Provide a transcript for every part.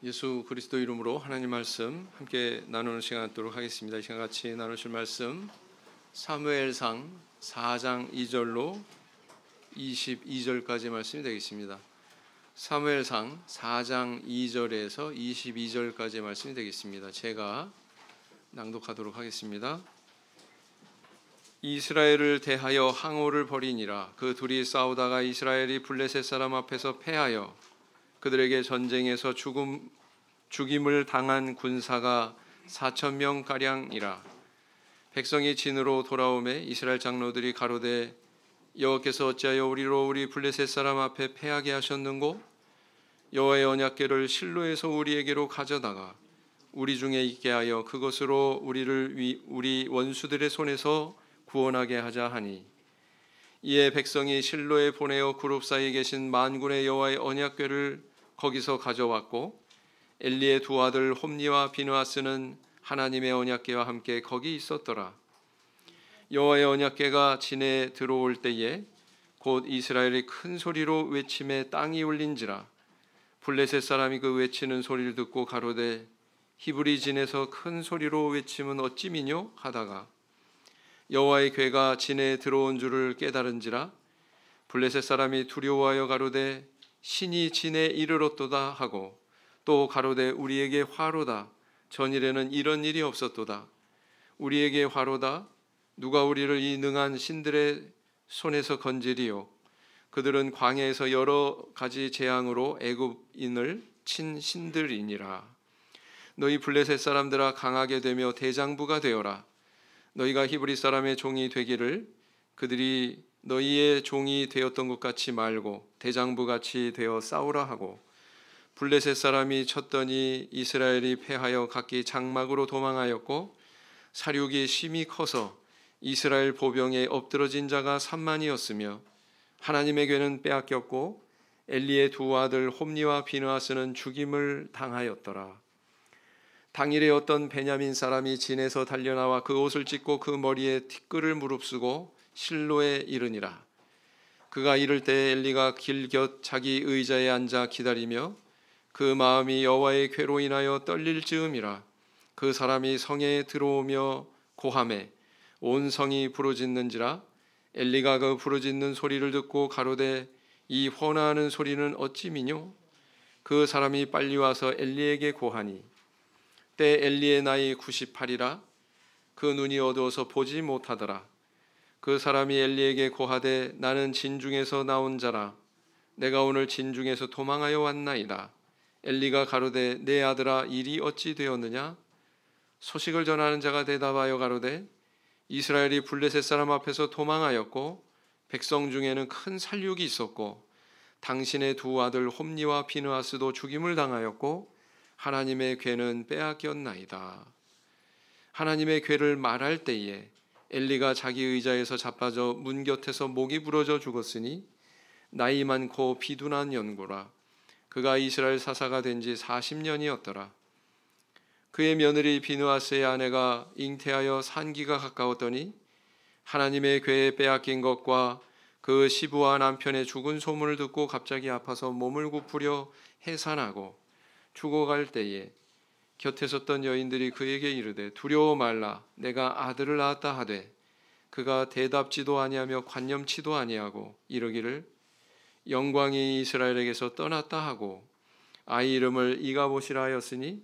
예수 그리스도 이름으로 하나님 말씀 함께 나누는 시간 갖도록 하겠습니다. 이 시간 같이 나누실 말씀 사무엘상 4장 2절로 22절까지 말씀이 되겠습니다. 사무엘상 4장 2절에서 22절까지 말씀이 되겠습니다. 제가 낭독하도록 하겠습니다. 이스라엘을 대하여 항오를 벌이니라. 그 둘이 싸우다가 이스라엘이 블레셋 사람 앞에서 패하여 그들에게 전쟁에서 죽임을 당한 군사가 4,000명 가량이라. 백성이 진으로 돌아오매 이스라엘 장로들이 가로되 여호와께서 어찌하여 우리로 우리 블레셋 사람 앞에 패하게 하셨는고? 여호와의 언약궤를 실로에서 우리에게로 가져다가 우리 중에 있게 하여 그것으로 우리를 우리 원수들의 손에서 구원하게 하자 하니, 이에 백성이 실로에 보내어 그룹 사이에 계신 만군의 여호와의 언약궤를 거기서 가져왔고 엘리의 두 아들 홈니와 비느하스는 하나님의 언약궤와 함께 거기 있었더라. 여호와의 언약궤가 진에 들어올 때에 곧 이스라엘이 큰 소리로 외침에 땅이 울린지라. 블레셋 사람이 그 외치는 소리를 듣고 가로되 히브리 진에서 큰 소리로 외침은 어찌 미뇨 하다가 여호와의 궤가 진에 들어온 줄을 깨달은지라. 블레셋 사람이 두려워하여 가로되 신이 진에 이르렀도다 하고 또 가로되 우리에게 화로다. 전일에는 이런 일이 없었도다. 우리에게 화로다. 누가 우리를 이 능한 신들의 손에서 건지리요. 그들은 광야에서 여러 가지 재앙으로 애굽인을 친 신들이니라. 너희 블레셋 사람들아 강하게 되며 대장부가 되어라. 너희가 히브리 사람의 종이 되기를 그들이 너희의 종이 되었던 것 같이 말고 대장부같이 되어 싸우라 하고, 블레셋 사람이 쳤더니 이스라엘이 패하여 각기 장막으로 도망하였고 사륙이 심히 커서 이스라엘 보병에 엎드러진 자가 3만이었으며 하나님의 궤는 빼앗겼고 엘리의 두 아들 홈니와 비느하스는 죽임을 당하였더라. 당일에 어떤 베냐민 사람이 진에서 달려나와 그 옷을 찢고 그 머리에 티끌을 무릅쓰고 실로에 이르니라. 그가 이를 때 엘리가 길 곁 자기 의자에 앉아 기다리며 그 마음이 여호와의 궤로 인하여 떨릴 즈음이라. 그 사람이 성에 들어오며 고함에 온 성이 부르짖는지라. 엘리가 그 부르짖는 소리를 듣고 가로되 이 헌화하는 소리는 어찌 미뇨? 그 사람이 빨리 와서 엘리에게 고하니 때 엘리의 나이 98이라. 그 눈이 어두워서 보지 못하더라. 그 사람이 엘리에게 고하되 나는 진중에서 나온 자라. 내가 오늘 진중에서 도망하여 왔나이다. 엘리가 가로되 내 아들아 일이 어찌 되었느냐? 소식을 전하는 자가 대답하여 가로되 이스라엘이 블레셋 사람 앞에서 도망하였고 백성 중에는 큰 살육이 있었고 당신의 두 아들 홈니와 비느하스도 죽임을 당하였고 하나님의 궤는 빼앗겼나이다. 하나님의 궤를 말할 때에 엘리가 자기 의자에서 자빠져 문 곁에서 목이 부러져 죽었으니 나이 많고 비둔한 연고라. 그가 이스라엘 사사가 된 지 40년이었더라. 그의 며느리 비느하스의 아내가 잉태하여 산기가 가까웠더니 하나님의 궤에 빼앗긴 것과 그 시부와 남편의 죽은 소문을 듣고 갑자기 아파서 몸을 굽으려 해산하고 죽어갈 때에 곁에 섰던 여인들이 그에게 이르되 두려워 말라. 내가 아들을 낳았다 하되 그가 대답지도 아니하며 관념치도 아니하고 이르기를 영광이 이스라엘에게서 떠났다 하고 아이 이름을 이가봇이라 하였으니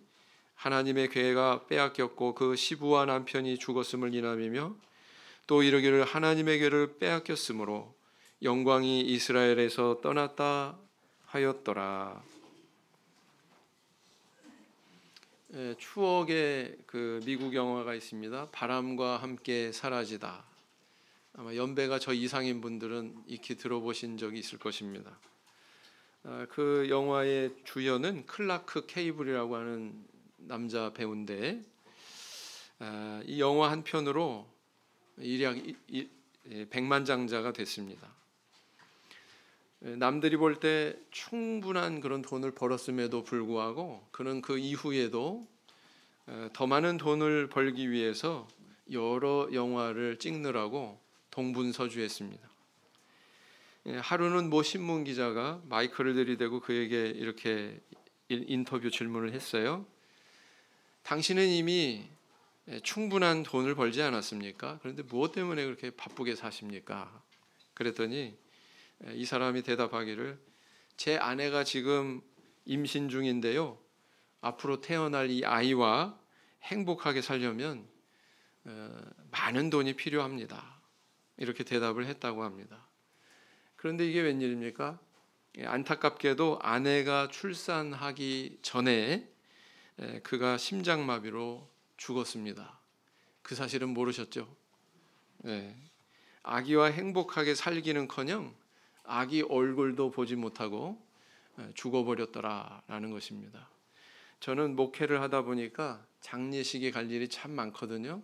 하나님의 궤가 빼앗겼고 그 시부와 남편이 죽었음을 인함이며 또 이르기를 하나님의 궤를 빼앗겼으므로 영광이 이스라엘에서 떠났다 하였더라. 추억의 그 미국 영화가 있습니다. 바람과 함께 사라지다. 아마 연배가 저 이상인 분들은 익히 들어보신 적이 있을 것입니다. 그 영화의 주연은 클라크 케이블이라고 하는 남자 배우인데 이 영화 한 편으로 일약 100만장자가 됐습니다. 남들이 볼 때 충분한 그런 돈을 벌었음에도 불구하고 그는 그 이후에도 더 많은 돈을 벌기 위해서 여러 영화를 찍느라고 동분서주했습니다. 하루는 모 신문 기자가 마이크를 들이대고 그에게 이렇게 인터뷰 질문을 했어요. 당신은 이미 충분한 돈을 벌지 않았습니까? 그런데 무엇 때문에 그렇게 바쁘게 사십니까? 그랬더니 이 사람이 대답하기를, 제 아내가 지금 임신 중인데요, 앞으로 태어날 이 아이와 행복하게 살려면 많은 돈이 필요합니다. 이렇게 대답을 했다고 합니다. 그런데 이게 웬일입니까? 안타깝게도 아내가 출산하기 전에 그가 심장마비로 죽었습니다. 그 사실은 모르셨죠? 아기와 행복하게 살기는커녕 아기 얼굴도 보지 못하고 죽어버렸더라라는 것입니다. 저는 목회를 하다 보니까 장례식에 갈 일이 참 많거든요.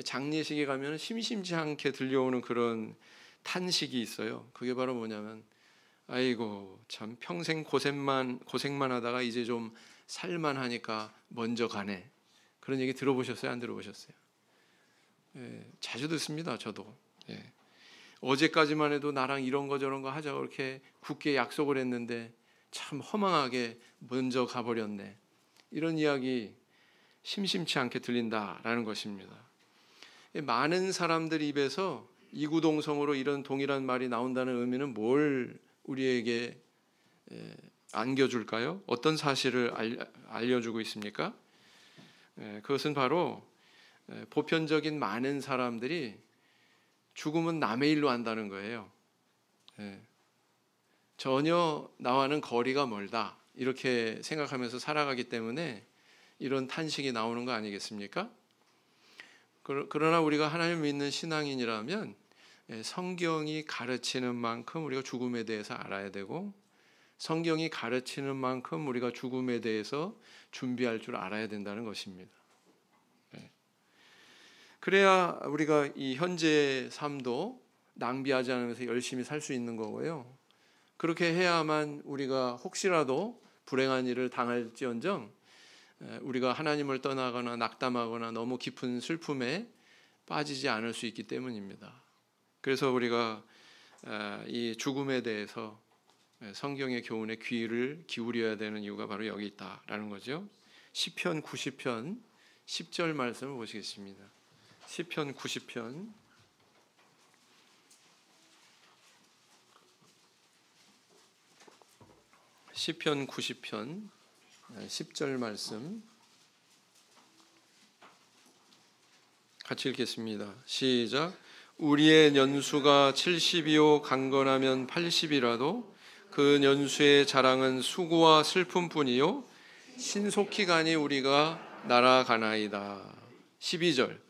장례식에 가면 심심치 않게 들려오는 그런 탄식이 있어요. 그게 바로 뭐냐면, 아이고 참 평생 고생만 하다가 이제 좀 살만하니까 먼저 가네. 그런 얘기 들어보셨어요? 안 들어보셨어요? 자주 듣습니다. 저도. 어제까지만 해도 나랑 이런 거 저런 거 하자고 이렇게 굳게 약속을 했는데 참 허망하게 먼저 가버렸네. 이런 이야기 심심치 않게 들린다라는 것입니다. 많은 사람들 입에서 이구동성으로 이런 동일한 말이 나온다는 의미는 뭘 우리에게 안겨줄까요? 어떤 사실을 알려주고 있습니까? 그것은 바로 보편적인 많은 사람들이 죽음은 남의 일로 안다는 거예요. 전혀 나와는 거리가 멀다 이렇게 생각하면서 살아가기 때문에 이런 탄식이 나오는 거 아니겠습니까? 그러나 우리가 하나님을 믿는 신앙인이라면 성경이 가르치는 만큼 우리가 죽음에 대해서 알아야 되고, 성경이 가르치는 만큼 우리가 죽음에 대해서 준비할 줄 알아야 된다는 것입니다. 그래야 우리가 이 현재의 삶도 낭비하지 않으면서 열심히 살 수 있는 거고요. 그렇게 해야만 우리가 혹시라도 불행한 일을 당할지언정 우리가 하나님을 떠나거나 낙담하거나 너무 깊은 슬픔에 빠지지 않을 수 있기 때문입니다. 그래서 우리가 이 죽음에 대해서 성경의 교훈에 귀를 기울여야 되는 이유가 바로 여기 있다라는 거죠. 시편 90편 10절 말씀을 보시겠습니다. 시편 90편 시편 90편 10절 말씀 같이 읽겠습니다. 시작. 우리의 연수가 70이요 강건하면 80이라도 그 연수의 자랑은 수고와 슬픔뿐이요 신속히 가니 우리가 날아가나이다. 12절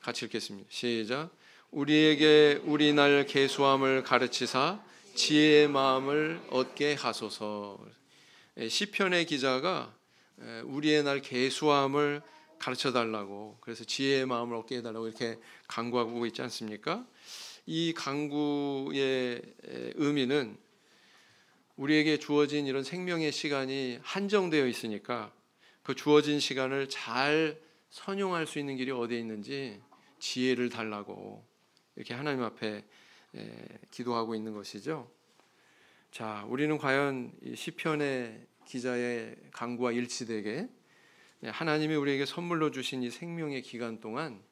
같이 읽겠습니다. 시작. 우리에게 우리 날 계수함을 가르치사 지혜의 마음을 얻게 하소서. 시편의 기자가 우리의 날 계수함을 가르쳐 달라고, 그래서 지혜의 마음을 얻게 해달라고 이렇게 간구하고 있지 않습니까? 이 간구의 의미는 우리에게 주어진 이런 생명의 시간이 한정되어 있으니까 그 주어진 시간을 잘 선용할 수 있는 길이 어디에 있는지 지혜를 달라고 이렇게 하나님 앞에 기도하고 있는 것이죠. 자, 우리는 과연 이 시편의 기자의 간구와 일치되게 하나님이 우리에게 선물로 주신 이 생명의 기간 동안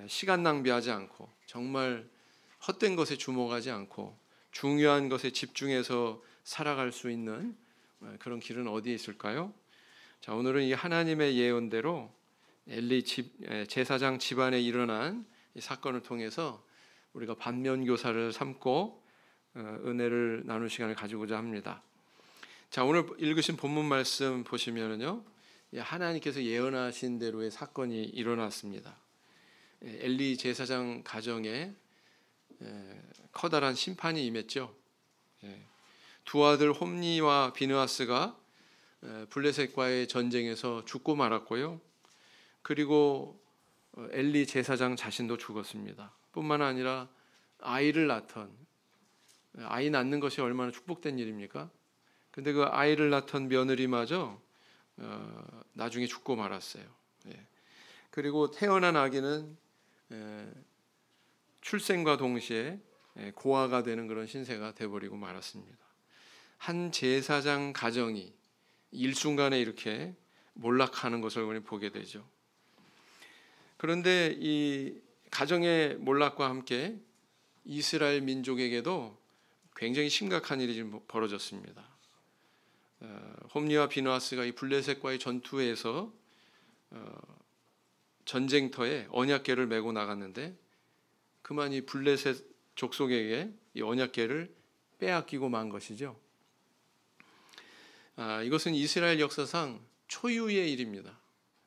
시간 낭비하지 않고 정말 헛된 것에 주목하지 않고 중요한 것에 집중해서 살아갈 수 있는 그런 길은 어디에 있을까요? 자, 오늘은 이 하나님의 예언대로 엘리 제사장 집안에 일어난 이 사건을 통해서 우리가 반면교사를 삼고 은혜를 나눌 시간을 가지고자 합니다. 자, 오늘 읽으신 본문 말씀 보시면은요, 하나님께서 예언하신 대로의 사건이 일어났습니다. 엘리 제사장 가정에 커다란 심판이 임했죠. 두 아들 홈니와 비느하스가 블레셋과의 전쟁에서 죽고 말았고요. 그리고 엘리 제사장 자신도 죽었습니다. 뿐만 아니라 아이를 낳던, 아이 낳는 것이 얼마나 축복된 일입니까? 근데 그 아이를 낳던 며느리마저 나중에 죽고 말았어요. 그리고 태어난 아기는 출생과 동시에 고아가 되는 그런 신세가 돼버리고 말았습니다. 한 제사장 가정이 일순간에 이렇게 몰락하는 것을 우리 보게 되죠. 그런데 이 가정의 몰락과 함께 이스라엘 민족에게도 굉장히 심각한 일이 지금 벌어졌습니다. 홈리와 비느하스가 이 블레셋과의 전투에서 전쟁터에 언약궤를 메고 나갔는데 그만 이 블레셋 족속에게 이 언약궤를 빼앗기고 만 것이죠. 이것은 이스라엘 역사상 초유의 일입니다.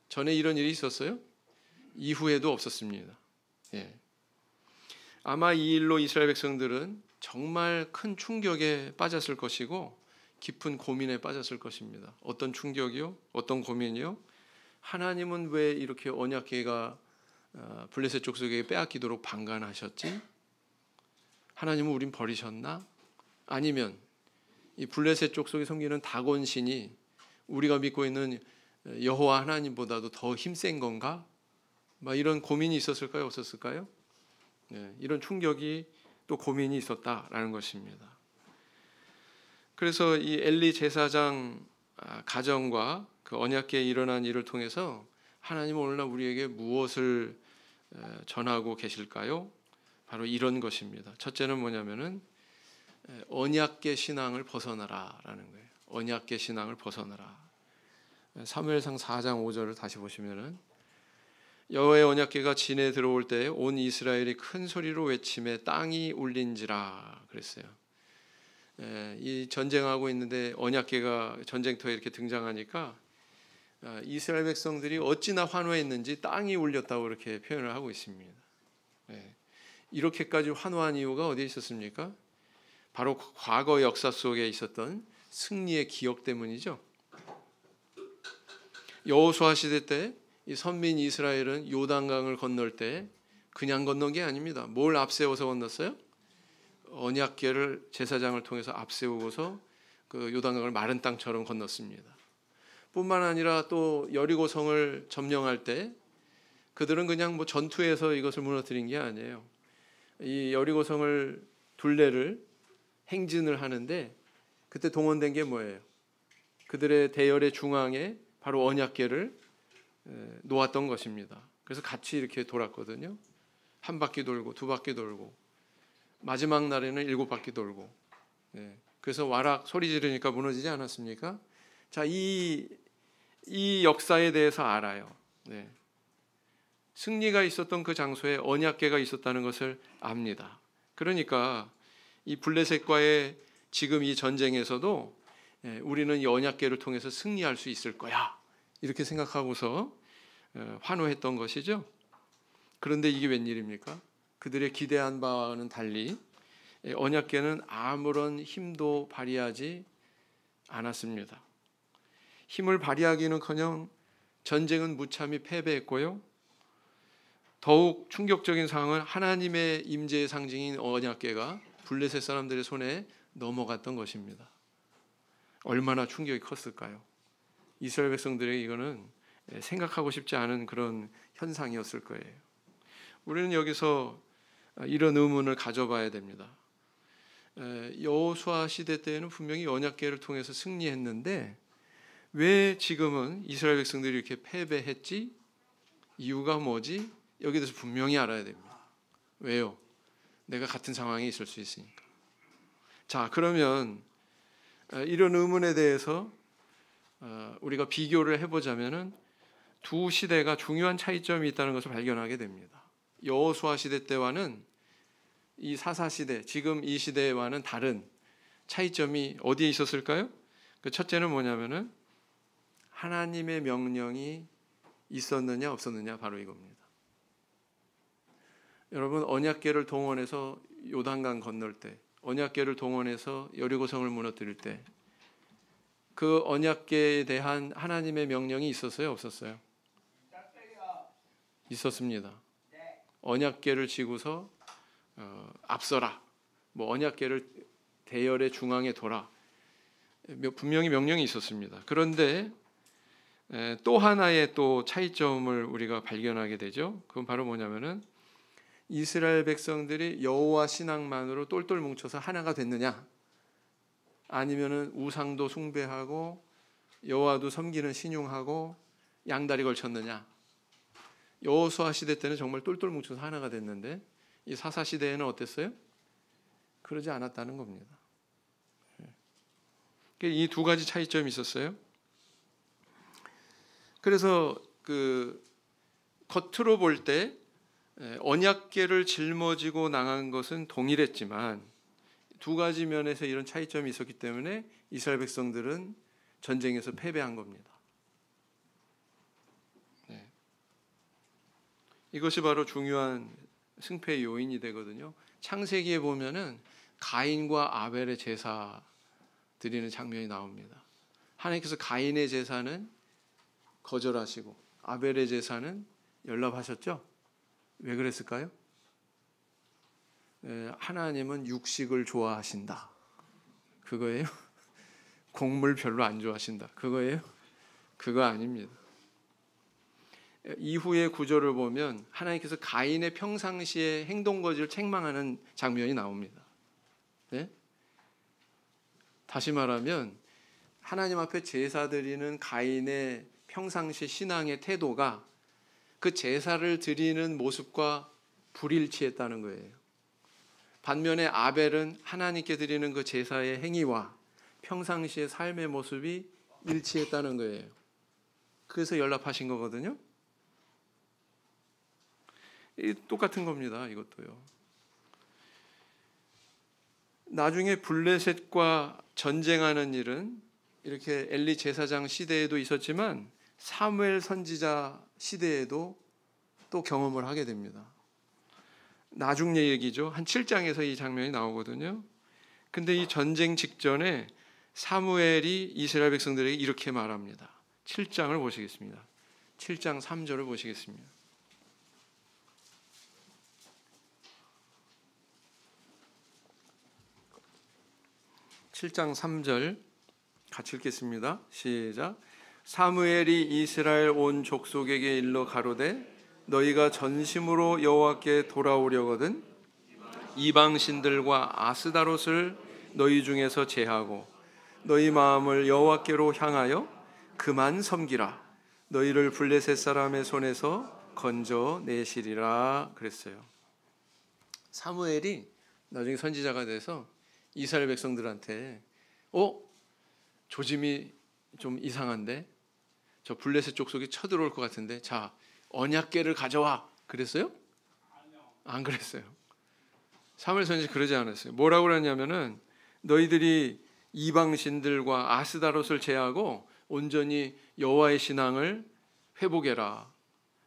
전에 이런 일이 있었어요? 이후에도 없었습니다. 예. 아마 이 일로 이스라엘 백성들은 정말 큰 충격에 빠졌을 것이고 깊은 고민에 빠졌을 것입니다. 어떤 충격이요? 어떤 고민이요? 하나님은 왜 이렇게 언약궤가 블레셋 족속에게 빼앗기도록 방관하셨지? 하나님은 우린 버리셨나? 아니면 이 블레셋 족속에 섬기는 다곤 신이 우리가 믿고 있는 여호와 하나님보다도 더 힘센 건가? 막 이런 고민이 있었을까요? 없었을까요? 네, 이런 충격이 또 고민이 있었다라는 것입니다. 그래서 이 엘리 제사장 가정과 그 언약궤에 일어난 일을 통해서 하나님은 오늘날 우리에게 무엇을 전하고 계실까요? 바로 이런 것입니다. 첫째는 뭐냐면은 언약궤 신앙을 벗어나라라는 거예요. 언약궤 신앙을 벗어나라. 사무엘상 4장 5절을 다시 보시면은 여호와의 언약궤가 진에 들어올 때 온 이스라엘이 큰 소리로 외치매 땅이 울린지라 그랬어요. 이 전쟁하고 있는데 언약궤가 전쟁터에 이렇게 등장하니까 이스라엘 백성들이 어찌나 환호했는지 땅이 울렸다고 이렇게 표현을 하고 있습니다. 이렇게까지 환호한 이유가 어디에 있었습니까? 바로 과거 역사 속에 있었던 승리의 기억 때문이죠. 여호수아 시대 때 이 선민 이스라엘은 요단강을 건널 때 그냥 건넌 게 아닙니다. 뭘 앞세워서 건넜어요? 언약궤를 제사장을 통해서 앞세우고서 그 요단강을 마른 땅처럼 건넜습니다. 뿐만 아니라 또 여리고성을 점령할 때 그들은 그냥 뭐 전투에서 이것을 무너뜨린 게 아니에요. 이 여리고성을 둘레를 행진을 하는데 그때 동원된 게 뭐예요? 그들의 대열의 중앙에 바로 언약궤를 놓았던 것입니다. 그래서 같이 이렇게 돌았거든요. 한 바퀴 돌고 두 바퀴 돌고 마지막 날에는 7바퀴 돌고. 그래서 와락 소리 지르니까 무너지지 않았습니까? 자, 이 역사에 대해서 알아요. 승리가 있었던 그 장소에 언약궤가 있었다는 것을 압니다. 그러니까 이 블레셋과의 지금 이 전쟁에서도 우리는 이 언약궤를 통해서 승리할 수 있을 거야. 이렇게 생각하고서 환호했던 것이죠. 그런데 이게 웬일입니까? 그들의 기대한 바와는 달리 언약궤는 아무런 힘도 발휘하지 않았습니다. 힘을 발휘하기는커녕 전쟁은 무참히 패배했고요. 더욱 충격적인 상황은 하나님의 임재의 상징인 언약궤가 블레셋 사람들의 손에 넘어갔던 것입니다. 얼마나 충격이 컸을까요? 이스라엘 백성들에게 이거는 생각하고 싶지 않은 그런 현상이었을 거예요. 우리는 여기서 이런 의문을 가져봐야 됩니다. 여호수아 시대 때에는 분명히 언약궤를 통해서 승리했는데 왜 지금은 이스라엘 백성들이 이렇게 패배했지? 이유가 뭐지? 여기에 대해서 분명히 알아야 됩니다. 왜요? 내가 같은 상황에 있을 수 있으니까. 자, 그러면 이런 의문에 대해서 우리가 비교를 해보자면은 두 시대가 중요한 차이점이 있다는 것을 발견하게 됩니다. 여호수아 시대 때와는 이 사사 시대, 지금 이 시대와는 다른 차이점이 어디에 있었을까요? 그 첫째는 뭐냐면은 하나님의 명령이 있었느냐 없었느냐, 바로 이겁니다. 여러분, 언약궤를 동원해서 요단강 건널 때, 언약궤를 동원해서 여리고성을 무너뜨릴 때 그 언약궤에 대한 하나님의 명령이 있었어요, 없었어요? 있었습니다. 언약궤를 지고서 앞서라, 뭐 언약궤를 대열의 중앙에 둬라, 분명히 명령이 있었습니다. 그런데 또 하나의 또 차이점을 우리가 발견하게 되죠. 그건 바로 뭐냐면은 이스라엘 백성들이 여호와 신앙만으로 똘똘 뭉쳐서 하나가 됐느냐, 아니면은 우상도 숭배하고 여호와도 섬기는 신용하고 양다리 걸쳤느냐? 여호수아 시대 때는 정말 똘똘 뭉쳐서 하나가 됐는데 이 사사 시대에는 어땠어요? 그러지 않았다는 겁니다. 이 두 가지 차이점이 있었어요. 그래서 겉으로 볼 때 언약궤를 짊어지고 나간 것은 동일했지만 두 가지 면에서 이런 차이점이 있었기 때문에 이스라엘 백성들은 전쟁에서 패배한 겁니다. 이것이 바로 중요한 승패의 요인이 되거든요. 창세기에 보면은 가인과 아벨의 제사 드리는 장면이 나옵니다. 하나님께서 가인의 제사는 거절하시고 아벨의 제사는 연락하셨죠? 왜 그랬을까요? 하나님은 육식을 좋아하신다. 그거예요? 곡물 별로 안 좋아하신다. 그거예요? 그거 아닙니다. 이후의 구절을 보면 하나님께서 가인의 평상시의 행동 거지를 책망하는 장면이 나옵니다. 네? 다시 말하면 하나님 앞에 제사 드리는 가인의 평상시 신앙의 태도가 그 제사를 드리는 모습과 불일치했다는 거예요. 반면에 아벨은 하나님께 드리는 그 제사의 행위와 평상시의 삶의 모습이 일치했다는 거예요. 그래서 연락하신 거거든요. 똑같은 겁니다. 이것도요. 나중에 블레셋과 전쟁하는 일은 이렇게 엘리 제사장 시대에도 있었지만 사무엘 선지자 시대에도 또 경험을 하게 됩니다. 나중 얘기죠. 한 7장에서 이 장면이 나오거든요. 근데 이 전쟁 직전에 사무엘이 이스라엘 백성들에게 이렇게 말합니다. 7장을 보시겠습니다. 7장 3절을 보시겠습니다. 7장 3절 같이 읽겠습니다. 시작. 사무엘이 이스라엘 온 족속에게 일러 가로되 너희가 전심으로 여호와께 돌아오려거든 이방 신들과 아스다롯을 너희 중에서 제하고 너희 마음을 여호와께로 향하여 그만 섬기라. 너희를 블레셋 사람의 손에서 건져내시리라 그랬어요. 사무엘이 나중에 선지자가 돼서 이스라엘 백성들한테 조짐이 좀 이상한데 저 블레셋 족속이 쳐들어올 것 같은데 자 언약궤를 가져와 그랬어요? 안 그랬어요. 사무엘 선지자 그러지 않았어요. 뭐라고 그랬냐면은 너희들이 이방신들과 아스다롯을 제하고 온전히 여호와의 신앙을 회복해라.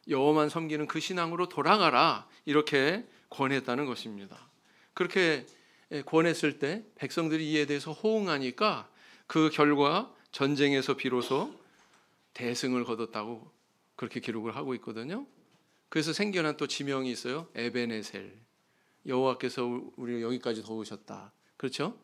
여호와만 섬기는 그 신앙으로 돌아가라. 이렇게 권했다는 것입니다. 그렇게 권했을 때 백성들이 이에 대해서 호응하니까 그 결과 전쟁에서 비로소 대승을 거뒀다고 그렇게 기록을 하고 있거든요. 그래서 생겨난 또 지명이 있어요. 에베네셀. 여호와께서 우리를 여기까지 도우셨다. 그렇죠?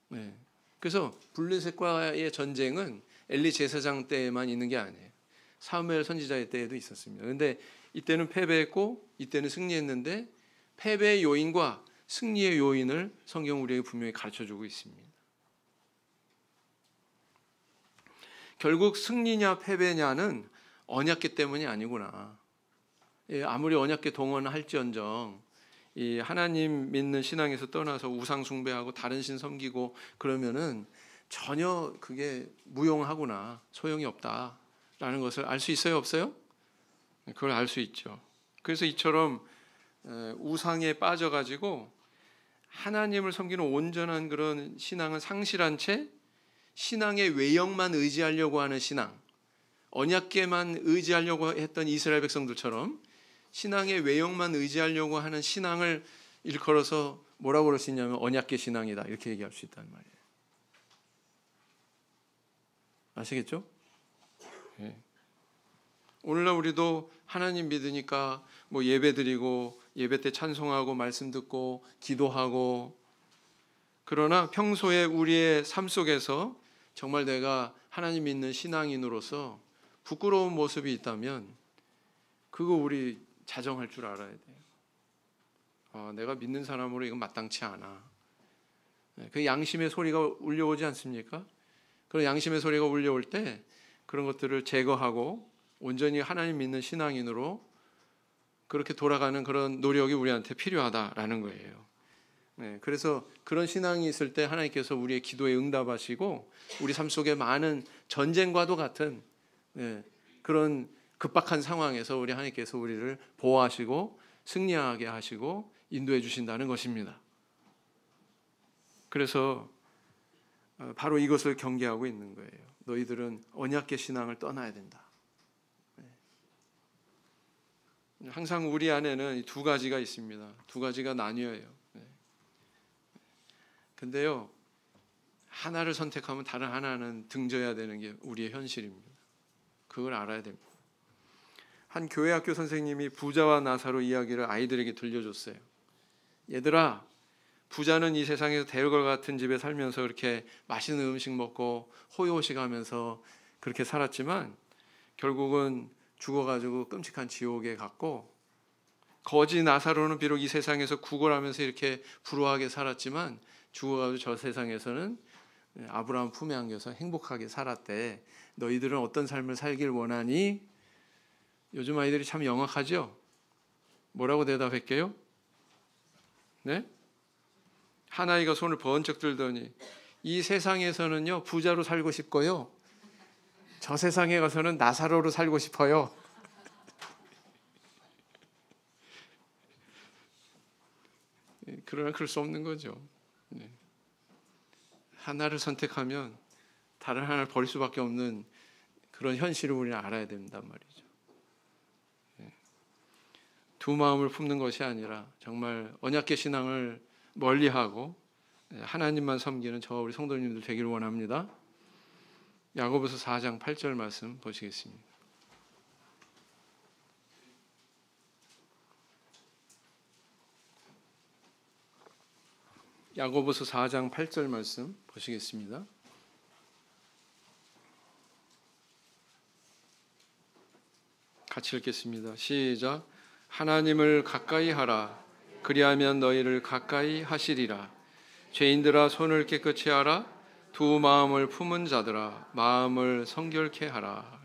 네. 그래서 블레셋과의 전쟁은 엘리 제사장 때에만 있는 게 아니에요. 사무엘 선지자의 때에도 있었습니다. 그런데 이때는 패배했고 이때는 승리했는데 패배의 요인과 승리의 요인을 성경 우리에게 분명히 가르쳐주고 있습니다. 결국 승리냐 패배냐는 언약궤 때문이 아니구나. 아무리 언약궤 동원할지언정 이 하나님 믿는 신앙에서 떠나서 우상 숭배하고 다른 신 섬기고 그러면은 전혀 그게 무용하구나, 소용이 없다라는 것을 알 수 있어요, 없어요? 그걸 알 수 있죠. 그래서 이처럼 우상에 빠져가지고 하나님을 섬기는 온전한 그런 신앙은 상실한 채 신앙의 외형만 의지하려고 하는 신앙, 언약궤만 의지하려고 했던 이스라엘 백성들처럼 신앙의 외형만 의지하려고 하는 신앙을 일컬어서 뭐라고 그럴 수 있냐면 언약궤 신앙이다 이렇게 얘기할 수 있단 말이에요. 아시겠죠? 네. 오늘날 우리도 하나님 믿으니까 뭐 예배 드리고 예배 때 찬송하고 말씀 듣고 기도하고 그러나 평소에 우리의 삶 속에서 정말 내가 하나님 믿는 신앙인으로서 부끄러운 모습이 있다면 그거 우리 자정할 줄 알아야 돼요. 내가 믿는 사람으로 이건 마땅치 않아. 그 양심의 소리가 울려오지 않습니까? 그런 양심의 소리가 울려올 때 그런 것들을 제거하고 온전히 하나님 믿는 신앙인으로 그렇게 돌아가는 그런 노력이 우리한테 필요하다라는 거예요. 네, 그래서 그런 신앙이 있을 때 하나님께서 우리의 기도에 응답하시고 우리 삶 속에 많은 전쟁과도 같은 그런 급박한 상황에서 우리 하나님께서 우리를 보호하시고 승리하게 하시고 인도해 주신다는 것입니다. 그래서 바로 이것을 경계하고 있는 거예요. 너희들은 언약궤 신앙을 떠나야 된다. 항상 우리 안에는 두 가지가 있습니다. 두 가지가 나뉘어요. 근데요, 하나를 선택하면 다른 하나는 등져야 되는 게 우리의 현실입니다. 그걸 알아야 됩니다. 한 교회 학교 선생님이 부자와 나사로 이야기를 아이들에게 들려줬어요. 얘들아, 부자는 이 세상에서 대열과 같은 집에 살면서 그렇게 맛있는 음식 먹고 호의호식하면서 그렇게 살았지만 결국은 죽어가지고 끔찍한 지옥에 갔고, 거지 나사로는 비록 이 세상에서 구걸하면서 이렇게 불우하게 살았지만 죽어가지고 저 세상에서는 아브라함 품에 안겨서 행복하게 살았대. 너희들은 어떤 삶을 살길 원하니? 요즘 아이들이 참 영악하죠? 뭐라고 대답할게요? 네? 한 아이가 손을 번쩍 들더니 이 세상에서는요 부자로 살고 싶고요, 저 세상에 가서는 나사로로 살고 싶어요. 그러나 그럴 수 없는 거죠. 하나를 선택하면 다른 하나를 버릴 수밖에 없는 그런 현실을 우리는 알아야 된단 말이죠. 두 마음을 품는 것이 아니라 정말 언약궤 신앙을 멀리하고 하나님만 섬기는 저와 우리 성도님들 되기를 원합니다. 야고보서 4장 8절 말씀 보시겠습니다. 야고보서 4장 8절 말씀 보시겠습니다. 같이 읽겠습니다. 시작. 하나님을 가까이 하라. 그리하면 너희를 가까이 하시리라. 죄인들아 손을 깨끗이 하라. 두 마음을 품은 자들아 마음을 성결케 하라.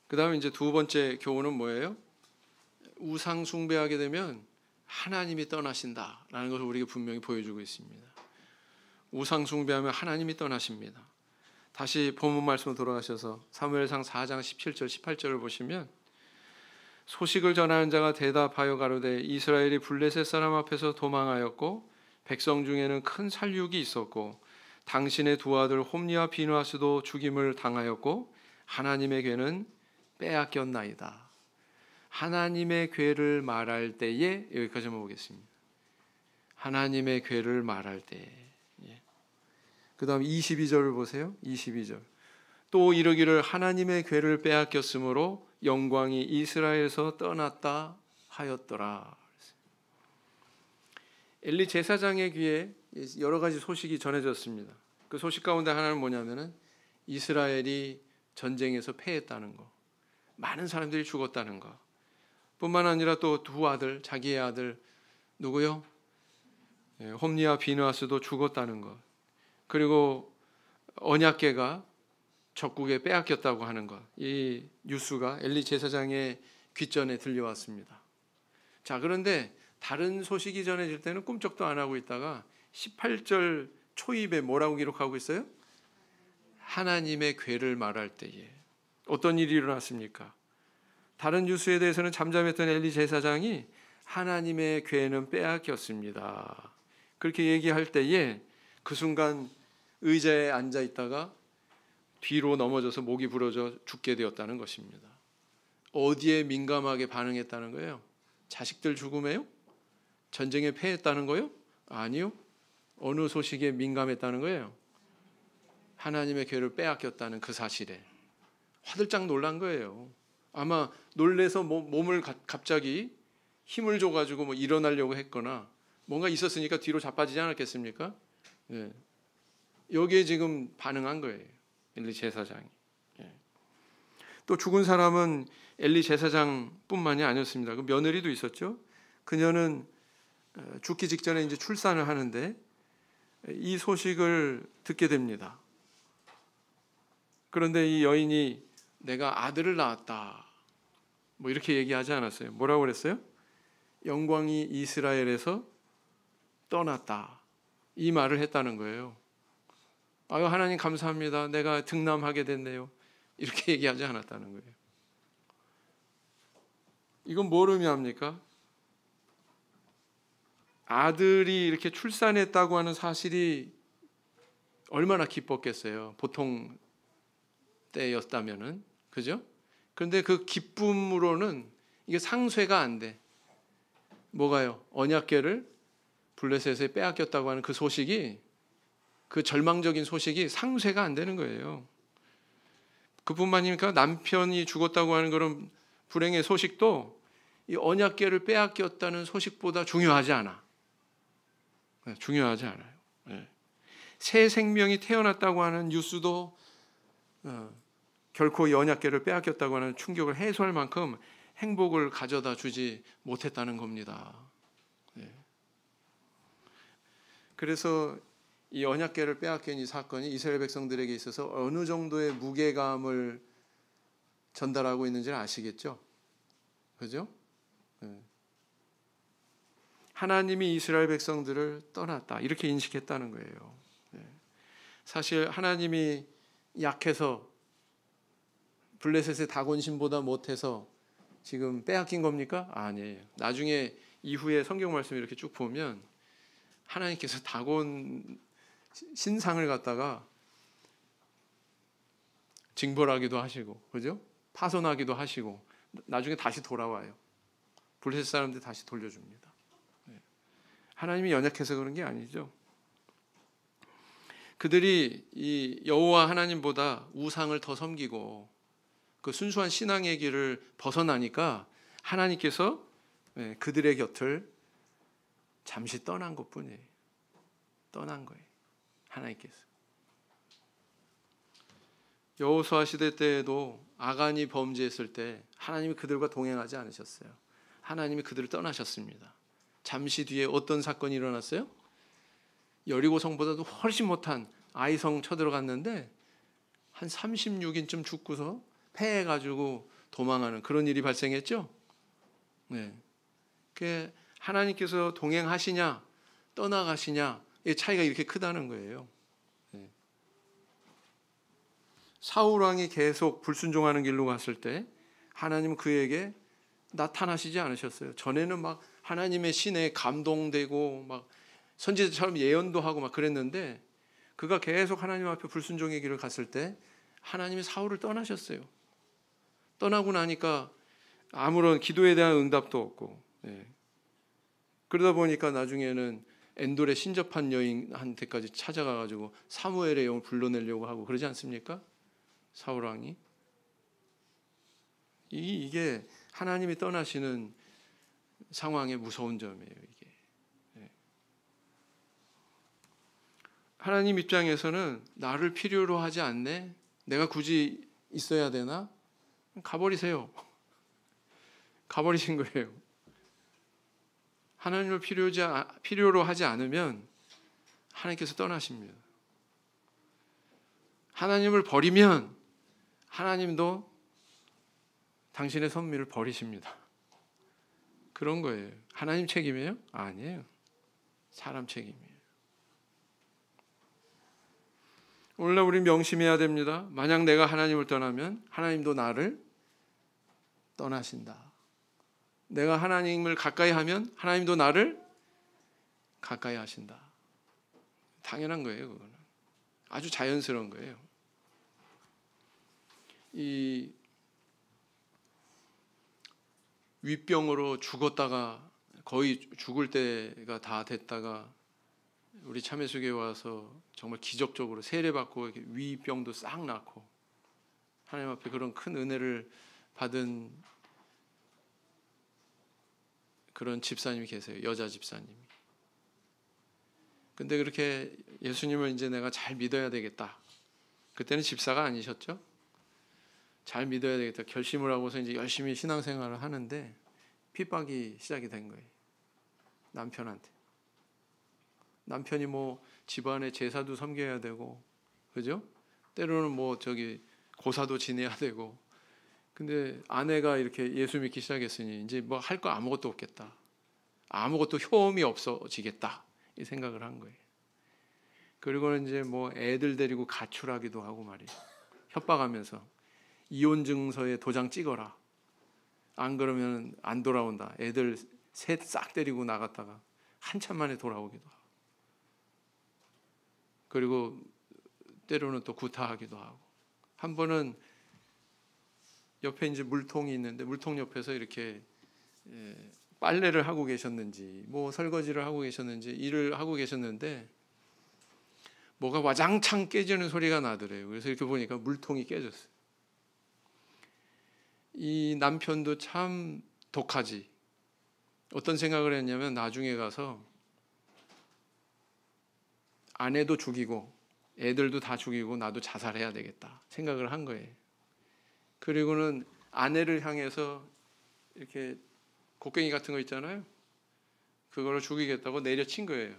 그 다음에 이제 두 번째 교훈은 뭐예요? 우상 숭배하게 되면 하나님이 떠나신다라는 것을 우리에게 분명히 보여주고 있습니다. 우상 숭배하면 하나님이 떠나십니다. 다시 본문 말씀으로 돌아가셔서 사무엘상 4장 17절 18절을 보시면, 소식을 전하는 자가 대답하여 가로되 이스라엘이 블레셋 사람 앞에서 도망하였고 백성 중에는 큰 살육이 있었고 당신의 두 아들 홈리와 비누아스도 죽임을 당하였고 하나님의 궤는 빼앗겼나이다. 하나님의 궤를 말할 때에, 여기까지 한번 보겠습니다. 하나님의 궤를 말할 때에. 그 다음 22절을 보세요. 22절. 또 이르기를 하나님의 궤를 빼앗겼으므로 영광이 이스라엘에서 떠났다 하였더라. 엘리 제사장의 귀에 여러 가지 소식이 전해졌습니다. 그 소식 가운데 하나는 뭐냐면은 이스라엘이 전쟁에서 패했다는 거, 많은 사람들이 죽었다는 거, 뿐만 아니라 또 두 아들, 자기의 아들 누구요? 홈리와 비느하스도 죽었다는 것, 그리고 언약궤가 적국에 빼앗겼다고 하는 것, 이 뉴스가 엘리 제사장의 귓전에 들려왔습니다. 자, 그런데 다른 소식이 전해질 때는 꿈쩍도 안 하고 있다가 18절 초입에 뭐라고 기록하고 있어요? 하나님의 궤를 말할 때에. 어떤 일이 일어났습니까? 다른 뉴스에 대해서는 잠잠했던 엘리 제사장이 하나님의 궤는 빼앗겼습니다, 그렇게 얘기할 때에 그 순간 의자에 앉아 있다가 뒤로 넘어져서 목이 부러져 죽게 되었다는 것입니다. 어디에 민감하게 반응했다는 거예요? 자식들 죽음에요? 전쟁에 패했다는 거예요? 아니요. 어느 소식에 민감했다는 거예요? 하나님의 궤를 빼앗겼다는 그 사실에 화들짝 놀란 거예요. 아마 놀래서 몸을 갑자기 힘을 줘가지고 뭐 일어나려고 했거나 뭔가 있었으니까 뒤로 자빠지지 않았겠습니까? 네. 여기에 지금 반응한 거예요, 엘리 제사장이. 또 죽은 사람은 엘리 제사장뿐만이 아니었습니다. 그 며느리도 있었죠. 그녀는 죽기 직전에 이제 출산을 하는데 이 소식을 듣게 됩니다. 그런데 이 여인이 내가 아들을 낳았다, 뭐 이렇게 얘기하지 않았어요. 뭐라고 그랬어요? 영광이 이스라엘에서 떠났다, 이 말을 했다는 거예요. 아유, 하나님 감사합니다, 내가 등남하게 됐네요, 이렇게 얘기하지 않았다는 거예요. 이건 뭘 의미합니까? 아들이 이렇게 출산했다고 하는 사실이 얼마나 기뻤겠어요, 보통 때였다면은. 그죠? 그런데 그 기쁨으로는 이게 상쇄가 안 돼. 뭐가요? 언약궤를 블레셋에 빼앗겼다고 하는 그 소식이, 그 절망적인 소식이 상쇄가 안 되는 거예요. 그뿐만이니까 남편이 죽었다고 하는 그런 불행의 소식도 이 언약궤를 빼앗겼다는 소식보다 중요하지 않아. 중요하지 않아요. 새 생명이 태어났다고 하는 뉴스도 결코 이 언약궤를 빼앗겼다고 하는 충격을 해소할 만큼 행복을 가져다 주지 못했다는 겁니다. 그래서 이 언약궤를 빼앗긴 이 사건이 이스라엘 백성들에게 있어서 어느 정도의 무게감을 전달하고 있는지를 아시겠죠? 그죠? 하나님이 이스라엘 백성들을 떠났다, 이렇게 인식했다는 거예요. 사실 하나님이 약해서 블레셋의 다곤신보다 못해서 지금 빼앗긴 겁니까? 아니에요. 나중에 이후에 성경 말씀 이렇게 쭉 보면 하나님께서 다곤 신상을 갖다가 징벌하기도 하시고, 그죠? 파손하기도 하시고, 나중에 다시 돌아와요. 블레셋 사람들 다시 돌려줍니다. 하나님이 연약해서 그런 게 아니죠. 그들이 이 여호와 하나님보다 우상을 더 섬기고 그 순수한 신앙의 길을 벗어나니까 하나님께서 그들의 곁을 잠시 떠난 것뿐이에요. 떠난 거예요, 하나님께서. 여호수아 시대 때에도 아간이 범죄했을 때 하나님이 그들과 동행하지 않으셨어요. 하나님이 그들을 떠나셨습니다. 잠시 뒤에 어떤 사건이 일어났어요? 여리고 성보다도 훨씬 못한 아이성 쳐들어갔는데 한 36인쯤 죽고서 패해가지고 도망하는 그런 일이 발생했죠. 그 하나님께서 동행하시냐 떠나가시냐, 이 차이가 이렇게 크다는 거예요. 사울 왕이 계속 불순종하는 길로 갔을 때 하나님은 그에게 나타나시지 않으셨어요. 전에는 막 하나님의 신에 감동되고 막 선지자처럼 예언도 하고 막 그랬는데, 그가 계속 하나님 앞에 불순종의 길을 갔을 때 하나님이 사울을 떠나셨어요. 떠나고 나니까 아무런 기도에 대한 응답도 없고, 그러다 보니까 나중에는 엔돌의 신접한 여인한테까지 찾아가가지고 사무엘의 영을 불러내려고 하고 그러지 않습니까? 사울 왕이. 이게 하나님이 떠나시는 상황의 무서운 점이에요. 이게 하나님 입장에서는 나를 필요로 하지 않네, 내가 굳이 있어야 되나, 가버리세요. 가버리신 거예요. 하나님을 필요로 하지 않으면 하나님께서 떠나십니다. 하나님을 버리면 하나님도 당신의 선미를 버리십니다. 그런 거예요. 하나님 책임이에요? 아니에요. 사람 책임이에요. 오늘날 우리 명심해야 됩니다. 만약 내가 하나님을 떠나면 하나님도 나를 떠나신다. 내가 하나님을 가까이 하면 하나님도 나를 가까이 하신다. 당연한 거예요. 그거는 아주 자연스러운 거예요. 이 위병으로 죽었다가 거의 죽을 때가 다 됐다가 우리 참회숙에 와서 정말 기적적으로 세례받고 위병도 싹 낫고 하나님 앞에 그런 큰 은혜를 받은 그런 집사님이 계세요. 여자 집사님이. 근데 그렇게 예수님을 이제 내가 잘 믿어야 되겠다. 그때는 집사가 아니셨죠. 잘 믿어야 되겠다 결심을 하고서 이제 열심히 신앙생활을 하는데 핍박이 시작이 된 거예요. 남편한테. 남편이 뭐 집안에 제사도 섬겨야 되고, 그죠? 때로는 뭐 고사도 지내야 되고. 근데 아내가 이렇게 예수 믿기 시작했으니 이제 뭐 할 거 아무것도 없겠다. 아무것도 효험이 없어지겠다. 이 생각을 한 거예요. 그리고는 이제 뭐 애들 데리고 가출하기도 하고 말이에요. 협박하면서 이혼 증서에 도장 찍어라. 안 그러면 안 돌아온다. 애들 셋 싹 데리고 나갔다가 한참 만에 돌아오기도 하고. 그리고 때로는 또 구타하기도 하고. 한 번은 옆에 이제 물통이 있는데 물통 옆에서 이렇게 빨래를 하고 계셨는지 뭐 설거지를 하고 계셨는지 일을 하고 계셨는데 뭐가 와장창 깨지는 소리가 나더래요. 그래서 이렇게 보니까 물통이 깨졌어요. 이 남편도 참 독하지. 어떤 생각을 했냐면 나중에 가서 아내도 죽이고 애들도 다 죽이고 나도 자살해야 되겠다 생각을 한 거예요. 그리고는 아내를 향해서 이렇게 곡괭이 같은 거 있잖아요. 그거를 죽이겠다고 내려친 거예요.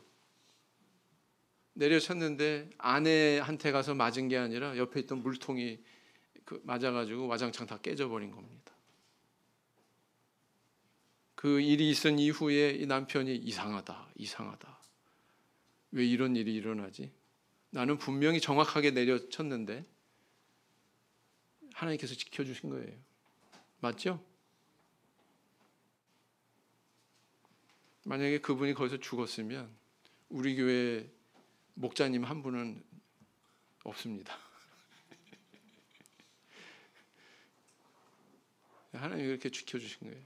내려쳤는데 아내한테 가서 맞은 게 아니라 옆에 있던 물통이 맞아가지고 와장창 다 깨져버린 겁니다. 그 일이 있은 이후에 이 남편이 이상하다. 왜 이런 일이 일어나지? 나는 분명히 정확하게 내려쳤는데 하나님께서 지켜주신 거예요. 맞죠? 만약에 그분이 거기서 죽었으면 우리 교회 목자님 한 분은 없습니다. 하나님이 그렇게 지켜주신 거예요.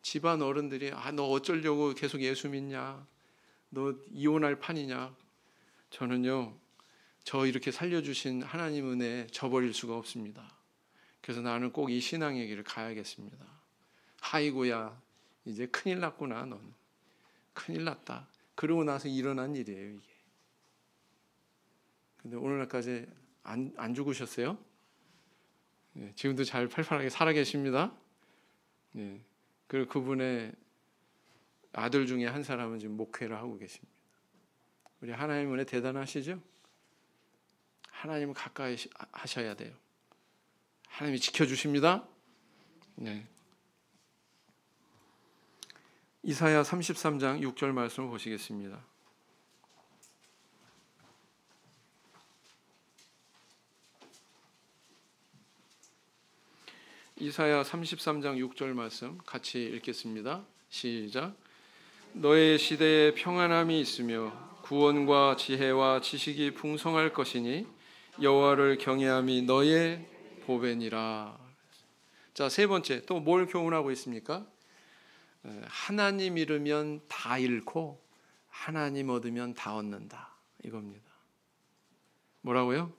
집안 어른들이 너 어쩌려고 계속 예수 믿냐? 너 이혼할 판이냐? 저는요. 저 이렇게 살려주신 하나님 은혜 저버릴 수가 없습니다. 그래서 나는 꼭 이 신앙의 길을 가야겠습니다. 아이고야 이제 큰일 났구나. 넌 큰일 났다. 그러고 나서 일어난 일이에요 이게. 근데 오늘날까지 안 죽으셨어요? 네, 지금도 잘 팔팔하게 살아 계십니다. 네, 그리고 그분의 아들 중에 한 사람은 지금 목회를 하고 계십니다. 우리 하나님 은혜 대단하시죠? 하나님은 가까이 하셔야 돼요. 하나님이 지켜주십니다. 네. 이사야 33장 6절 말씀을 보시겠습니다. 이사야 33장 6절 말씀 같이 읽겠습니다. 시작. 너의 시대에 평안함이 있으며 구원과 지혜와 지식이 풍성할 것이니 여호와를 경외함이 너의 보배니라. 자, 세 번째 또 뭘 교훈하고 있습니까? 하나님 잃으면 다 잃고 하나님 얻으면 다 얻는다 이겁니다. 뭐라고요?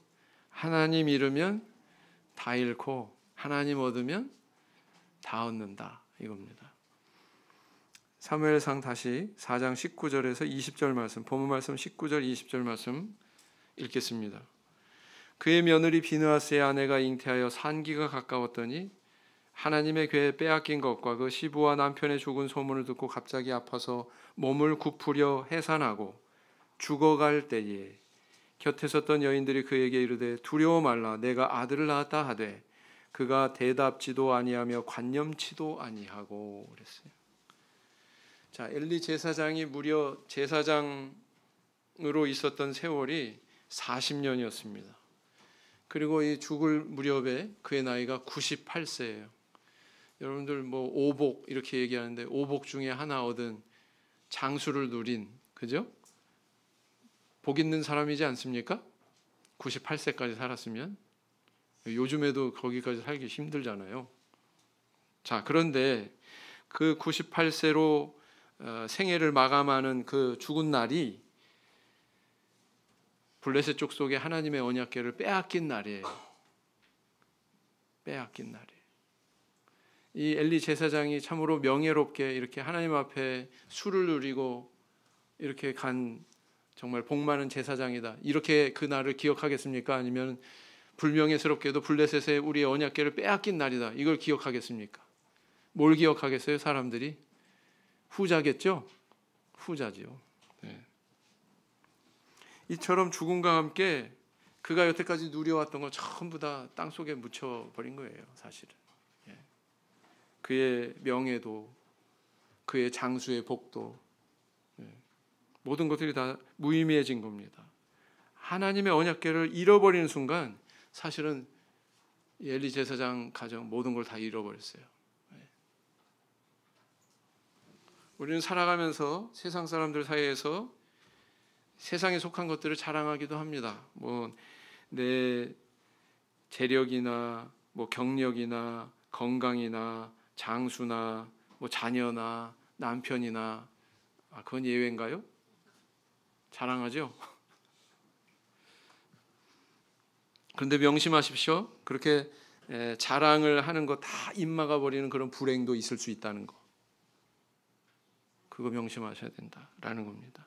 하나님 잃으면 다 잃고 하나님 얻으면 다 얻는다 이겁니다. 사무엘상 다시 4장 19절에서 20절 말씀, 본문 말씀 19절 20절 말씀 읽겠습니다. 그의 며느리 비느하스의 아내가 잉태하여 산기가 가까웠더니 하나님의 궤에 빼앗긴 것과 그 시부와 남편의 죽은 소문을 듣고 갑자기 아파서 몸을 굽으려 해산하고 죽어갈 때에 곁에 섰던 여인들이 그에게 이르되 두려워 말라 내가 아들을 낳았다 하되 그가 대답지도 아니하며 관념치도 아니하고 그랬어요. 자, 엘리 제사장이 무려 제사장으로 있었던 세월이 40년이었습니다. 그리고 이 죽을 무렵에 그의 나이가 98세예요. 여러분들 뭐 오복 이렇게 얘기하는데 오복 중에 하나 얻은 장수를 누린, 그죠? 복 있는 사람이지 않습니까? 98세까지 살았으면. 요즘에도 거기까지 살기 힘들잖아요. 자, 그런데 그 98세로 생애를 마감하는 그 죽은 날이 블레셋 족속의 하나님의 언약궤를 빼앗긴 날이에요. 빼앗긴 날이에요. 이 엘리 제사장이 참으로 명예롭게 이렇게 하나님 앞에 술을 누리고 이렇게 간 정말 복 많은 제사장이다. 이렇게 그 날을 기억하겠습니까? 아니면 불명예스럽게도 블레셋의 우리의 언약궤를 빼앗긴 날이다. 이걸 기억하겠습니까? 뭘 기억하겠어요? 사람들이? 후자겠죠? 후자지요. 네. 이처럼 죽음과 함께 그 그가 여태까지 누려왔던 걸 전부 다 땅속에 묻혀버린 거예요, 사실은. 그의 명예도, 그의 장수의 복도, 모든 것들이 다 무의미해진 겁니다. 하나님의 언약궤를 잃어버리는 순간 사실은 엘리 제사장 가정 모든 걸 다 잃어버렸어요. 우리는 살아가면서 세상 사람들 사이에서 세상에 속한 것들을 자랑하기도 합니다. 뭐 내 재력이나 뭐 경력이나 건강이나 장수나 뭐 자녀나 남편이나, 그건 예외인가요? 자랑하죠. 그런데 명심하십시오. 그렇게 자랑을 하는 거 다 입막아 버리는 그런 불행도 있을 수 있다는 거. 그거 명심하셔야 된다라는 겁니다.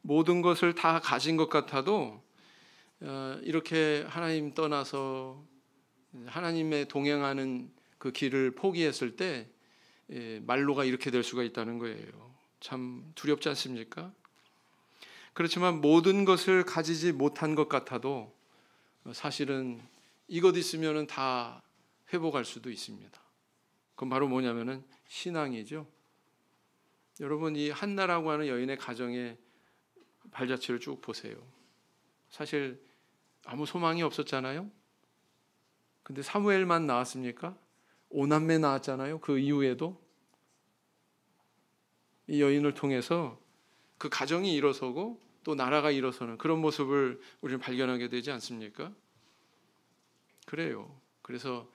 모든 것을 다 가진 것 같아도 이렇게 하나님 떠나서 하나님의 동행하는 그 길을 포기했을 때 말로가 이렇게 될 수가 있다는 거예요. 참 두렵지 않습니까? 그렇지만 모든 것을 가지지 못한 것 같아도 사실은 이것 있으면 다 회복할 수도 있습니다. 그건 바로 뭐냐면은 신앙이죠. 여러분, 이 한나라고 하는 여인의 가정의 발자취를 쭉 보세요. 사실 아무 소망이 없었잖아요. 근데 사무엘만 나왔습니까? 5남매 나왔잖아요. 그 이후에도 이 여인을 통해서 그 가정이 일어서고 또 나라가 일어서는 그런 모습을 우리는 발견하게 되지 않습니까? 그래요. 그래서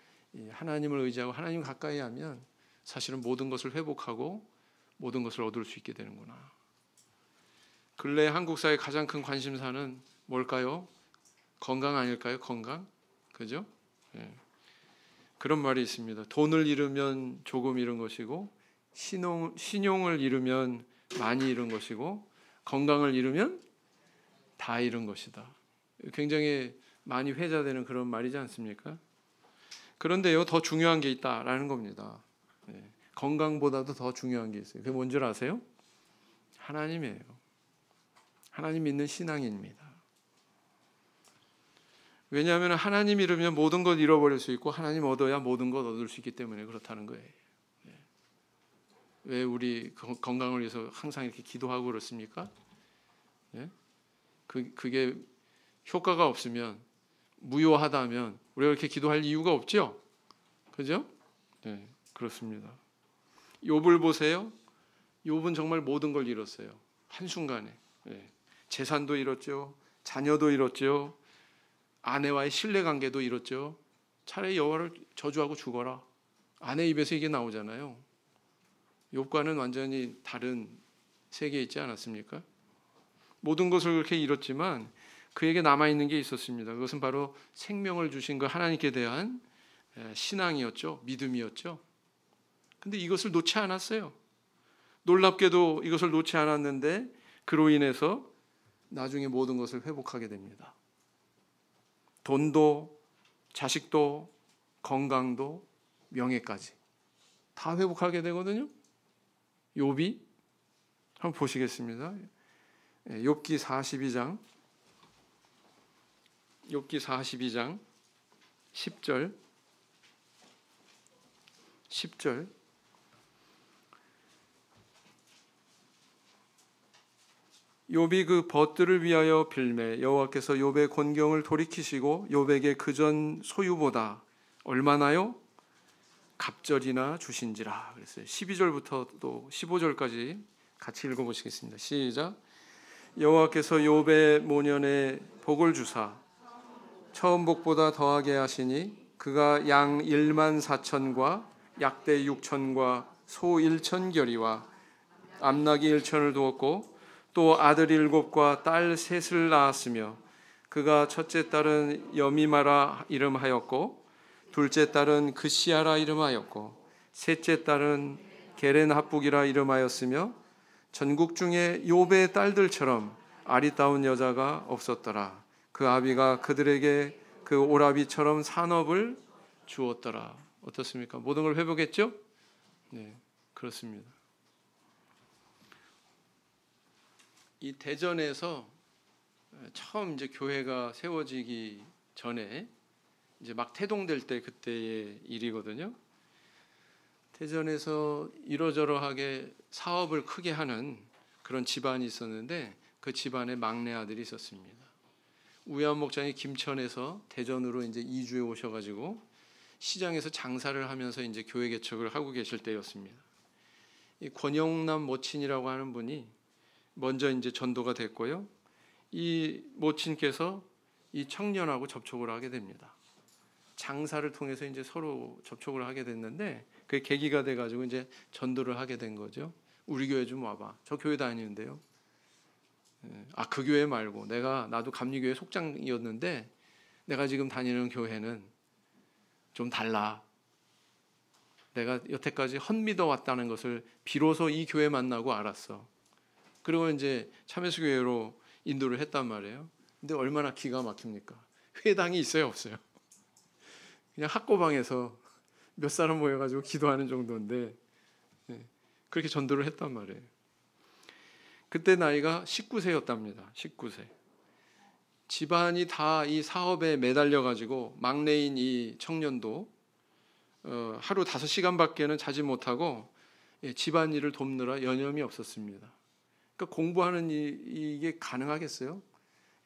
하나님을 의지하고 하나님 가까이 하면 사실은 모든 것을 회복하고 모든 것을 얻을 수 있게 되는구나. 근래 한국 사회 가장 큰 관심사는 뭘까요? 건강 아닐까요? 건강? 그죠? 그런 말이 있습니다. 돈을 잃으면 조금 잃은 것이고, 신용을 잃으면 많이 잃은 것이고, 건강을 잃으면 다 잃은 것이다. 굉장히 많이 회자되는 그런 말이지 않습니까? 그런데요, 더 중요한 게 있다라는 겁니다. 건강보다도 더 중요한 게 있어요. 그게 뭔 줄 아세요? 하나님이에요. 하나님 믿는 신앙입니다. 왜냐하면 하나님 잃으면 모든 것 잃어버릴 수 있고, 하나님 얻어야 모든 것 얻을 수 있기 때문에 그렇다는 거예요. 왜 우리 건강을 위해서 항상 이렇게 기도하고 그렇습니까? 그게 효과가 없으면, 무효하다면 우리가 이렇게 기도할 이유가 없죠. 그죠? 그렇습니다. 욥을 보세요. 욥은 정말 모든 걸 잃었어요. 한순간에. 재산도 잃었죠. 자녀도 잃었죠. 아내와의 신뢰관계도 잃었죠. 차라리 여호와를 저주하고 죽어라. 아내 입에서 이게 나오잖아요. 욥과는 완전히 다른 세계에 있지 않았습니까? 모든 것을 그렇게 잃었지만 그에게 남아있는 게 있었습니다. 그것은 바로 생명을 주신 그 하나님께 대한 신앙이었죠. 믿음이었죠. 근데 이것을 놓지 않았어요. 놀랍게도 이것을 놓지 않았는데 그로 인해서 나중에 모든 것을 회복하게 됩니다. 돈도, 자식도, 건강도, 명예까지 다 회복하게 되거든요. 욥이 한번 보시겠습니다. 욥기 42장 10절 욥이 그 벗들을 위하여 빌매 여호와께서 욥의 곤경을 돌이키시고 욥에게 그전 소유보다 얼마나요? 갑절이나 주신지라 그랬어요. 12절부터 또 15절까지 같이 읽어보시겠습니다. 시작. 여호와께서 욥의 모년에 복을 주사 처음 복보다 더하게 하시니 그가 양 1만 4천과 약대 6천과 소 1천결이와 암나귀 1천을 두었고 또 아들 7과 딸 3을 낳았으며 그가 첫째 딸은 여미마라 이름하였고 둘째 딸은 그시아라 이름하였고 셋째 딸은 게렌합북이라 이름하였으며 전국 중에 욥의 딸들처럼 아리따운 여자가 없었더라. 그 아비가 그들에게 그 오라비처럼 산업을 주었더라. 어떻습니까? 모든 걸 회복했죠? 네, 그렇습니다. 이 대전에서 처음 이제 교회가 세워지기 전에 이제 막 태동될 때 그때의 일이거든요. 대전에서 이러저러하게 사업을 크게 하는 그런 집안이 있었는데 그 집안에 막내 아들이 있었습니다. 우야한 목장이 김천에서 대전으로 이제 이주해 오셔가지고 시장에서 장사를 하면서 이제 교회 개척을 하고 계실 때였습니다. 이 권영남 모친이라고 하는 분이 먼저 이제 전도가 됐고요. 이 모친께서 이 청년하고 접촉을 하게 됩니다. 장사를 통해서 이제 서로 접촉을 하게 됐는데 그게 계기가 돼가지고 이제 전도를 하게 된 거죠. 우리 교회 좀 와봐. 저 교회 다니는데요. 그 교회 말고 나도 감리교회 속장이었는데 내가 지금 다니는 교회는 좀 달라. 내가 여태까지 헛믿어 왔다는 것을 비로소 이 교회 만나고 알았어. 그리고 이제 참예수 교회로 인도를 했단 말이에요. 근데 얼마나 기가 막힙니까? 회당이 있어요, 없어요? 그냥 학고방에서 몇 사람 모여가지고 기도하는 정도인데 그렇게 전도를 했단 말이에요. 그때 나이가 19세였답니다. 19세. 집안이 다 이 사업에 매달려가지고 막내인 이 청년도 하루 5시간밖에는 자지 못하고 집안일을 돕느라 여념이 없었습니다. 그러니까 공부하는 이게 가능하겠어요?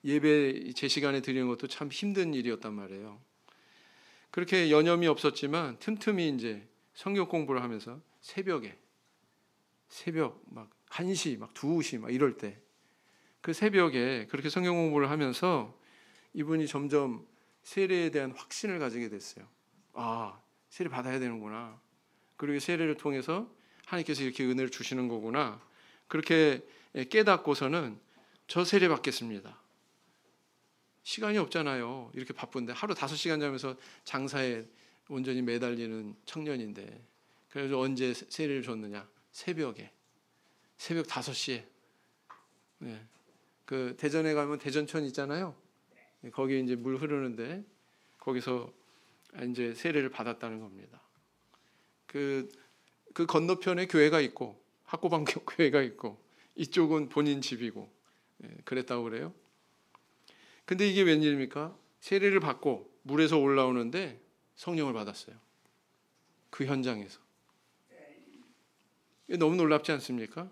예배 제 시간에 드리는 것도 참 힘든 일이었단 말이에요. 그렇게 여념이 없었지만 틈틈이 이제 성경 공부를 하면서 새벽 막 1시 막 2시 막 이럴 때 그 새벽에 그렇게 성경 공부를 하면서 이분이 점점 세례에 대한 확신을 가지게 됐어요. 세례 받아야 되는구나. 그리고 세례를 통해서 하나님께서 이렇게 은혜를 주시는 거구나. 그렇게 깨닫고서는 저 세례 받겠습니다. 시간이 없잖아요. 이렇게 바쁜데 하루 5시간 자면서 장사에 온전히 매달리는 청년인데 그래서 언제 세례를 줬느냐? 새벽 5시에. 그 대전에 가면 대전천 있잖아요. 거기 이제 물 흐르는데 거기서 이제 세례를 받았다는 겁니다. 그 건너편에 교회가 있고 학고방 교회가 있고 이쪽은 본인 집이고 그랬다고 그래요. 근데 이게 웬일입니까? 세례를 받고 물에서 올라오는데 성령을 받았어요. 그 현장에서. 너무 놀랍지 않습니까?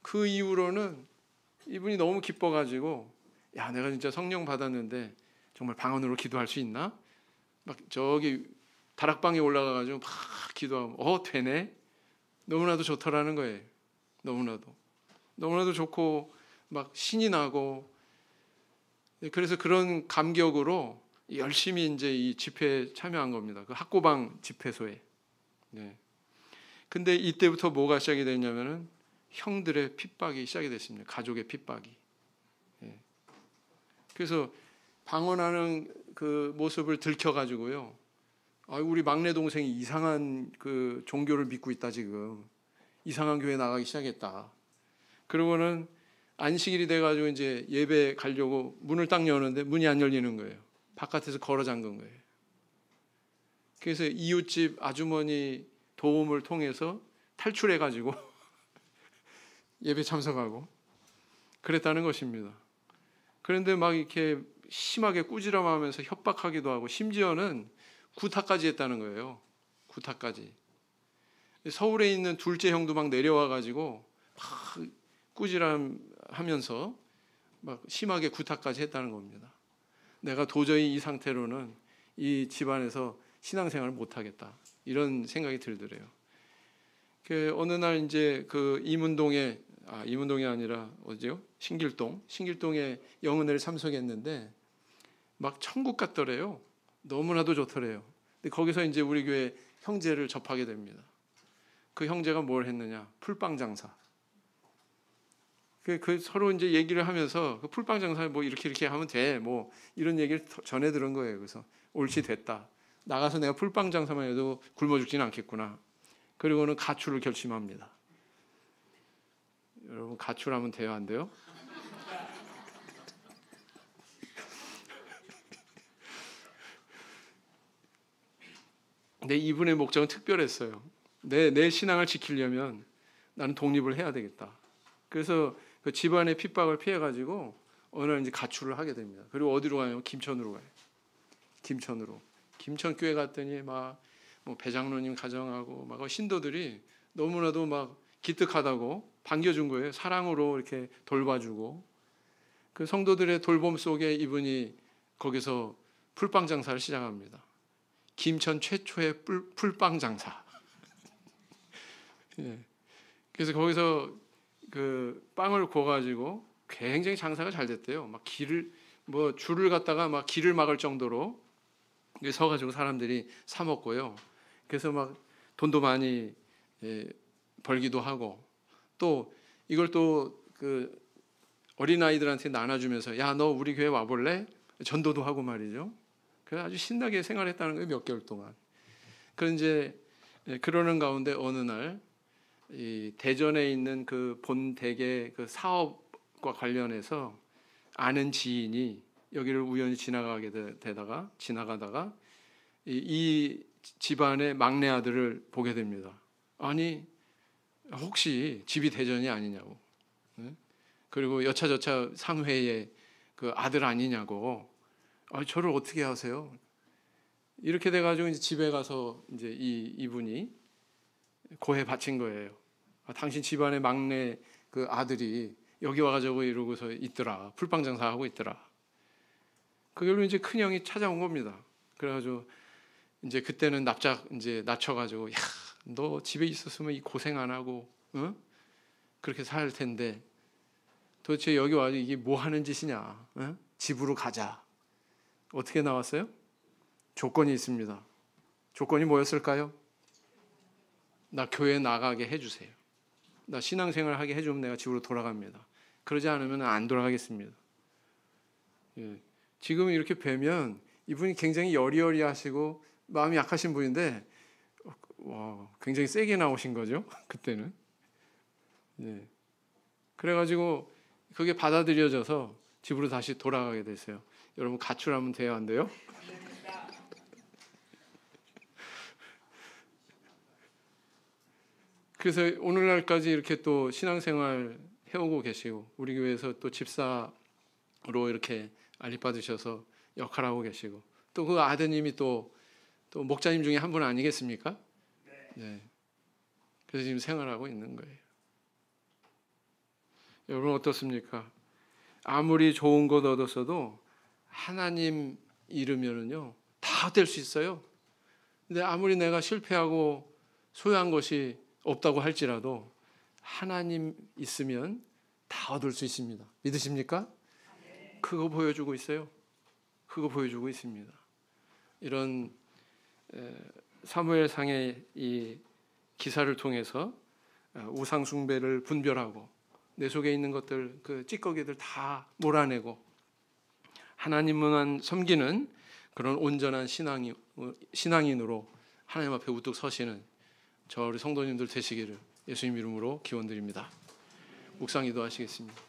그 이후로는 이분이 너무 기뻐가지고 내가 진짜 성령 받았는데 정말 방언으로 기도할 수 있나? 막 저기 다락방에 올라가가지고 막 기도하면 되네? 너무나도 좋더라는 거예요. 너무나도 좋고 막 신이 나고 그래서 그런 감격으로 열심히 이제 이 집회에 참여한 겁니다. 그 학고방 집회소에. 근데 이때부터 뭐가 시작이 됐냐면은 형들의 핍박이 시작이 됐습니다. 가족의 핍박이. 그래서 방언하는 그 모습을 들켜가지고요. 우리 막내 동생이 이상한 그 종교를 믿고 있다 지금. 이상한 교회 나가기 시작했다. 그러고는 안식일이 돼가지고 이제 예배 가려고 문을 딱 여는데 문이 안 열리는 거예요. 바깥에서 걸어 잠근 거예요. 그래서 이웃집 아주머니 도움을 통해서 탈출해가지고 예배 참석하고 그랬다는 것입니다. 그런데 막 이렇게 심하게 꾸지람하면서 협박하기도 하고 심지어는 구타까지 했다는 거예요. 구타까지. 서울에 있는 둘째 형도 막 내려와가지고 막 꾸지람하면서 막 심하게 구타까지 했다는 겁니다. 내가 도저히 이 상태로는 이 집안에서 신앙생활을 못하겠다 이런 생각이 들더래요. 어느 날 이제 그 이문동이 아니라 어디요? 신길동에 영은회를 참석했는데 막 천국 같더래요. 너무나도 좋더래요. 근데 거기서 이제 우리 교회 형제를 접하게 됩니다. 그 형제가 뭘 했느냐? 풀빵 장사. 그 서로 이제 얘기를 하면서 그 풀빵 장사 뭐 이렇게 하면 돼. 뭐 이런 얘기를 전해 들은 거예요. 그래서 옳지 됐다. 나가서 내가 풀빵 장사만 해도 굶어 죽지는 않겠구나. 그리고는 가출을 결심합니다. 여러분 가출하면 돼요, 안 돼요? 근데 이분의 목적은 특별했어요. 내 신앙을 지키려면 나는 독립을 해야 되겠다. 그래서 그 집안의 핍박을 피해가지고 어느 날 이제 가출을 하게 됩니다. 그리고 어디로 가요? 김천으로 가요. 김천으로. 김천교회 갔더니 막 뭐 배장로님 가정하고 막 신도들이 너무나도 막 기특하다고 반겨준 거예요. 사랑으로 이렇게 돌봐주고, 그 성도들의 돌봄 속에 이분이 거기서 풀빵 장사를 시작합니다. 김천 최초의 풀빵 장사. 예. 그래서 거기서 그 빵을 구워가지고 굉장히 장사가 잘 됐대요. 막 줄을 갖다가 막 길을 막을 정도로 서가지고 사람들이 사 먹고요. 그래서 막 돈도 많이 벌기도 하고, 또 이걸 또 그 어린 아이들한테 나눠주면서 야, 너 우리 교회 와볼래? 전도도 하고 말이죠. 그래서 아주 신나게 생활했다는 거예요, 몇 개월 동안. 그런 이제 그러는 가운데 어느 날 이 대전에 있는 그 본댁의 그 사업과 관련해서 아는 지인이 여기를 우연히 지나가다가 이 집안의 막내 아들을 보게 됩니다. 아니, 혹시 집이 대전이 아니냐고. 그리고 여차저차 상회의 그 아들 아니냐고. 저를 어떻게 아세요? 이렇게 돼가지고 이제 집에 가서 이제 이분이 고해 바친 거예요. 당신 집안의 막내 그 아들이 여기 와가지고 이러고서 있더라. 풀빵 장사하고 있더라. 그걸로 이제 큰 형이 찾아온 겁니다. 그래가지고 이제 그때는 납작 이제 낮춰가지고, 야, 너 집에 있었으면 이 고생 안 하고, 그렇게 살 텐데 도대체 여기 와서 이게 뭐 하는 짓이냐? 집으로 가자. 어떻게 나왔어요? 조건이 있습니다. 조건이 뭐였을까요? 나 교회 나가게 해주세요. 나 신앙생활 하게 해주면 내가 집으로 돌아갑니다. 그러지 않으면 안 돌아가겠습니다. 예. 지금 이렇게 뵈면 이분이 굉장히 여리여리하시고 마음이 약하신 분인데, 와, 굉장히 세게 나오신 거죠, 그때는. 예. 그래가지고 그게 받아들여져서 집으로 다시 돌아가게 됐어요. 여러분, 가출하면 돼요, 안 돼요? 그래서 오늘날까지 이렇게 또 신앙생활 해오고 계시고, 우리 교회에서 또 집사로 이렇게 알립받으셔서 역할하고 계시고, 또 그 아드님이 또 목자님 중에 한 분 아니겠습니까? 네. 그래서 지금 생활하고 있는 거예요. 여러분 어떻습니까? 아무리 좋은 것 얻었어도 하나님 잃으면은요 다 될 수 있어요. 근데 아무리 내가 실패하고 소유한 것이 없다고 할지라도 하나님 있으면 다 얻을 수 있습니다. 믿으십니까? 그거 보여주고 있어요. 그거 보여주고 있습니다. 이런 사무엘상의 이 기사를 통해서 우상 숭배를 분별하고 내 속에 있는 것들, 그 찌꺼기들 다 몰아내고 하나님만 섬기는 그런 온전한 신앙인으로 하나님 앞에 우뚝 서시는 저 우리 성도님들 되시기를 예수님 이름으로 기원드립니다. 묵상 기도하시겠습니다.